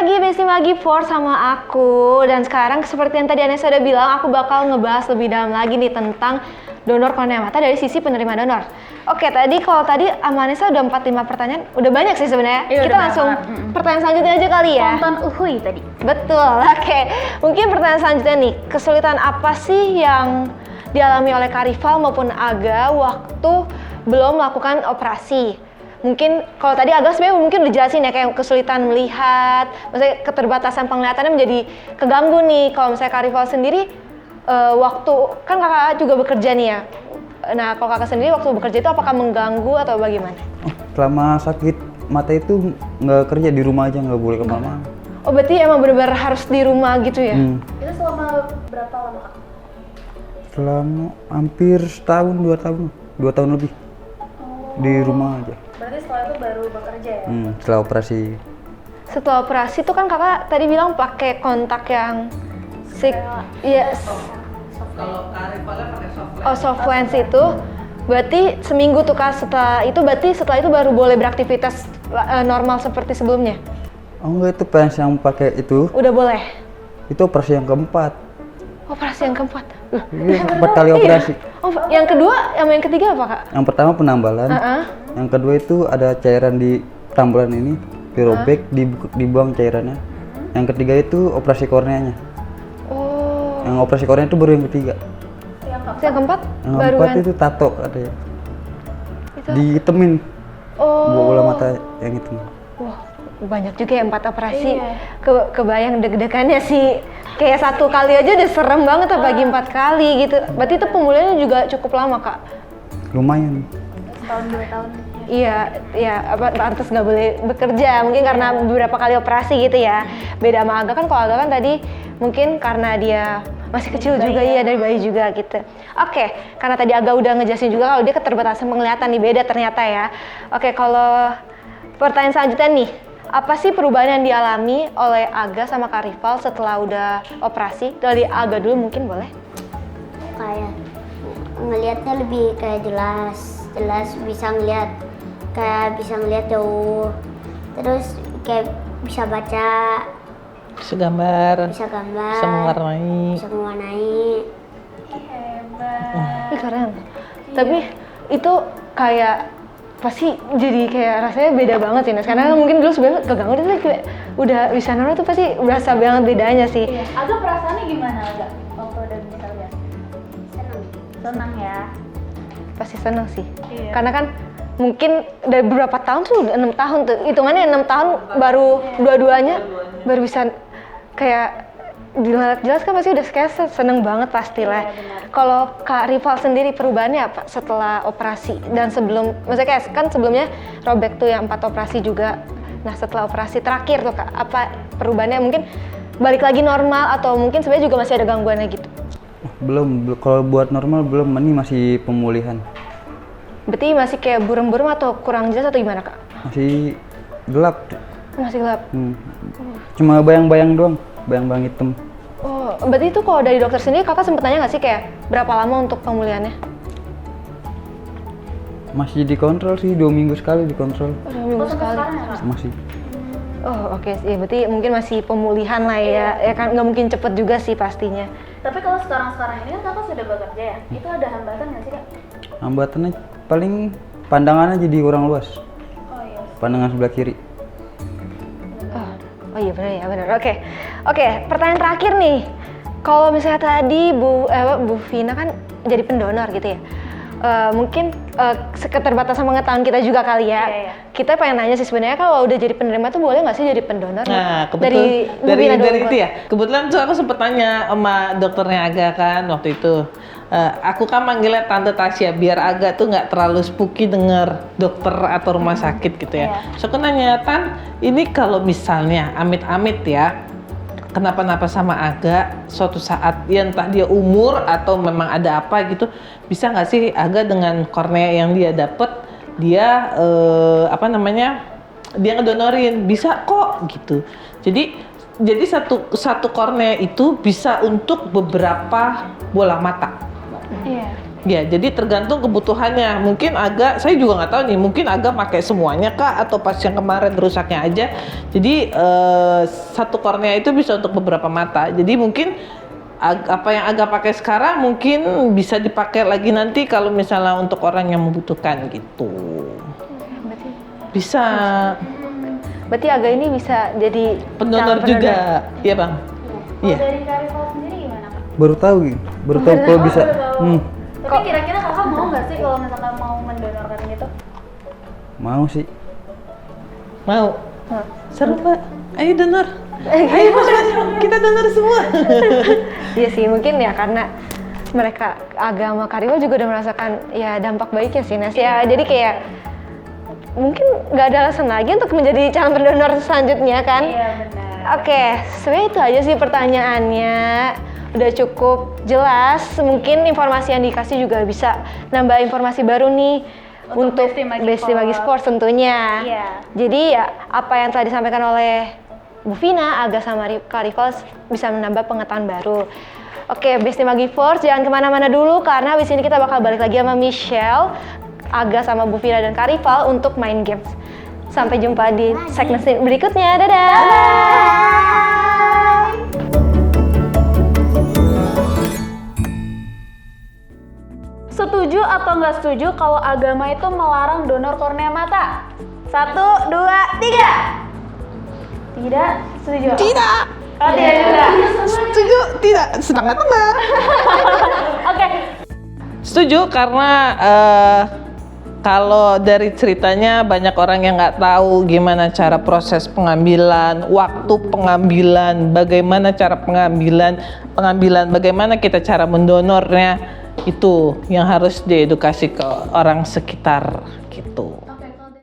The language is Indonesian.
lagi Besti Magi 4 sama aku. Dan sekarang seperti yang tadi Anessa udah bilang, aku bakal ngebahas lebih dalam lagi nih tentang donor kornea mata dari sisi penerima donor. Oke, tadi kalau tadi sama Anessa udah 4-5 pertanyaan, udah banyak sih sebenarnya. Iya, Kita langsung pertanyaan selanjutnya aja kali ya. Tonton Uhuy tadi. Betul, oke. Mungkin pertanyaan selanjutnya nih, kesulitan apa sih yang dialami oleh Kak Rival maupun Aga waktu belum melakukan operasi? Mungkin kalau tadi Aga sebenarnya mungkin udah jelasin ya, kayak kesulitan melihat, maksudnya keterbatasan penglihatannya menjadi keganggu nih. Kalau misalnya Kak Rival sendiri, waktu, kan kakak juga bekerja nih ya. Nah, kalau kakak sendiri waktu bekerja itu apakah mengganggu atau bagaimana? Selama sakit mata itu nggak kerja, di rumah aja, nggak boleh kemana-mana. Oh, berarti emang benar-benar harus di rumah gitu ya? Itu selama berapa lama Kak? Selama hampir setahun, 2 tahun lebih di rumah aja. Berarti setelah itu baru bekerja ya? Setelah operasi. Setelah operasi tuh kan kakak tadi bilang pakai kontak yang iya. Kalau Karivalnya pakai software. Oh, soft lens itu berarti seminggu tuh Kak, setelah itu baru boleh beraktivitas normal seperti sebelumnya? Oh enggak, itu pas yang pakai itu. Udah boleh? Itu operasi yang keempat. Operasi yang keempat? Iya, 4 kali operasi. Oh, yang kedua, sama yang ketiga apa Kak? Yang pertama penambalan. Yang kedua itu ada cairan di tambalan ini, dirobek, dibuang cairannya. Yang ketiga itu operasi korneanya. Oh. Yang operasi kornea itu baru yang ketiga. Yang keempat? Yang Baru keempat kan? itu tato ada ya. Itu? Dihitemin. Oh. Bola mata yang itu. Wah, banyak juga ya 4 operasi. Kebayang deg-degannya sih. Kayak 1 kali aja udah serem banget apalagi 4 kali gitu. Berarti itu pemulihannya juga cukup lama Kak? Lumayan. Setahun 2 tahun. Iya, pantas nggak boleh bekerja, mungkin karena beberapa kali operasi gitu ya. Beda sama Aga kan, kalau Aga kan tadi mungkin karena dia masih kecil juga, iya dari bayi juga gitu. Oke, karena tadi Aga udah ngejelasin juga kalau dia keterbatasan penglihatan nih, beda ternyata ya. Oke, kalau pertanyaan selanjutnya nih, apa sih perubahan yang dialami oleh Aga sama Kak Rival setelah udah operasi? Dari Aga dulu mungkin boleh? Kayak ngelihatnya lebih kayak jelas bisa ngelihat jauh, terus kayak bisa baca, Bisa gambar, bisa gambar, bisa mewarnai. Ih, keren. Tapi itu kayak pasti jadi kayak rasanya beda banget sih Nes. Karena mungkin dulu sebenarnya keganggu, tapi kayak udah bisa normal tuh pasti berasa banget bedanya sih. Iya. Agak perasaannya gimana Agak waktu udah bisa lihat? Senang ya. Pasti seneng sih. Iya. Karena kan mungkin dari beberapa tahun tuh, 6 tahun tuh, hitungannya 6 tahun baru dua-duanya baru bisa kayak dilihat jelas kan, pasti udah kayak seneng banget pastilah. Kalau Kak Rival sendiri perubahannya apa setelah operasi dan sebelum, maksudnya kayak kan sebelumnya robek tuh yang 4 operasi juga. Nah setelah operasi terakhir tuh Kak, apa perubahannya? Mungkin balik lagi normal atau mungkin sebenarnya juga masih ada gangguannya gitu? Belum, kalau buat normal belum, ini masih pemulihan. Berarti masih kayak burem-burem atau kurang jelas atau gimana Kak? Masih gelap. Masih gelap? Cuma bayang-bayang doang, bayang-bayang hitam. Oh, berarti itu kalau dari dokter sendiri kakak sempet nanya nggak sih kayak berapa lama untuk pemulihannya? Masih dikontrol sih, 2 minggu sekali dikontrol. 2 minggu sekali? Masih. Oh oke sih, berarti mungkin masih pemulihan lah ya, ya kan nggak mungkin cepet juga sih pastinya. Tapi kalau sekarang ini kan kakak sudah bekerja ya, itu ada hambatan nggak sih Kak? Hambatannya paling pandangannya jadi kurang luas. Oh iya. Pandangan sebelah kiri. Oh iya benar ya, benar. Oke, pertanyaan terakhir nih. Kalau misalnya tadi Bu Vina kan jadi pendonor gitu ya. Mungkin keterbatasan pengetahuan kita juga kali ya. Iya. Kita pengen nanya sih sebenarnya kalau udah jadi penerima tuh boleh nggak sih jadi pendonor? Nah, kebetulan dari itu ya. Kebetulan tuh aku sempet tanya sama dokternya Aga kan waktu itu. Aku kan manggilnya Tante Tasya biar Aga tuh nggak terlalu spooky denger dokter atau rumah sakit gitu ya. So aku nanya, Tan, ini kalau misalnya amit-amit ya, kenapa-napa sama Aga suatu saat ya entah dia umur atau memang ada apa gitu, bisa nggak sih Aga dengan kornea yang dia dapet dia dia ngedonorin? Bisa kok gitu. Jadi satu kornea itu bisa untuk beberapa bola mata. Iya. Ya, jadi tergantung kebutuhannya. Mungkin saya juga nggak tahu nih, mungkin pakai semuanya kah atau pas yang kemarin rusaknya aja. Jadi satu kornea itu bisa untuk beberapa mata. Jadi mungkin apa yang pakai sekarang mungkin bisa dipakai lagi nanti kalau misalnya untuk orang yang membutuhkan gitu. Bisa. Berarti ini bisa jadi Pendonor calon juga. Iya, Bang. Iya. Dari Karifal sendiri gimana kak? Baru tahu kalau bisa. Tapi kira-kira kakak mau nggak sih kalau misalkan mau mendonorkan gitu? Mau sih. Mau. Seru, Mbak. Ayo donor. Ayo Mas, kita donor semua. Iya sih, mungkin ya karena mereka agama Karifal juga udah merasakan ya dampak baiknya sih Nes. Ya jadi kayak mungkin nggak ada alasan lagi untuk menjadi calon pendonor selanjutnya kan? Iya benar. Oke, sebenarnya itu aja sih pertanyaannya. Udah cukup jelas. Mungkin informasi yang dikasih juga bisa nambah informasi baru nih untuk Besti Magi Sports tentunya. Iya. Jadi ya apa yang telah disampaikan oleh Bu Vina, Aga sama Karifal bisa menambah pengetahuan baru. Oke, Besti Magi Sports jangan kemana-mana dulu karena di sini kita bakal balik lagi sama Michelle, Aga sama Bu Vina dan Karifal untuk main games. Sampai jumpa di segmen berikutnya. Dadah. Setuju atau nggak setuju kalau agama itu melarang donor kornea mata? 1, 2, 3. Tidak setuju. Tidak. Oh, tidak juga. Setuju? Tidak. Setengah-tengah. Oke. Setuju karena kalau dari ceritanya banyak orang yang nggak tahu gimana cara proses pengambilan, waktu pengambilan, bagaimana cara pengambilan, bagaimana kita cara mendonornya, itu yang harus diedukasi ke orang sekitar gitu.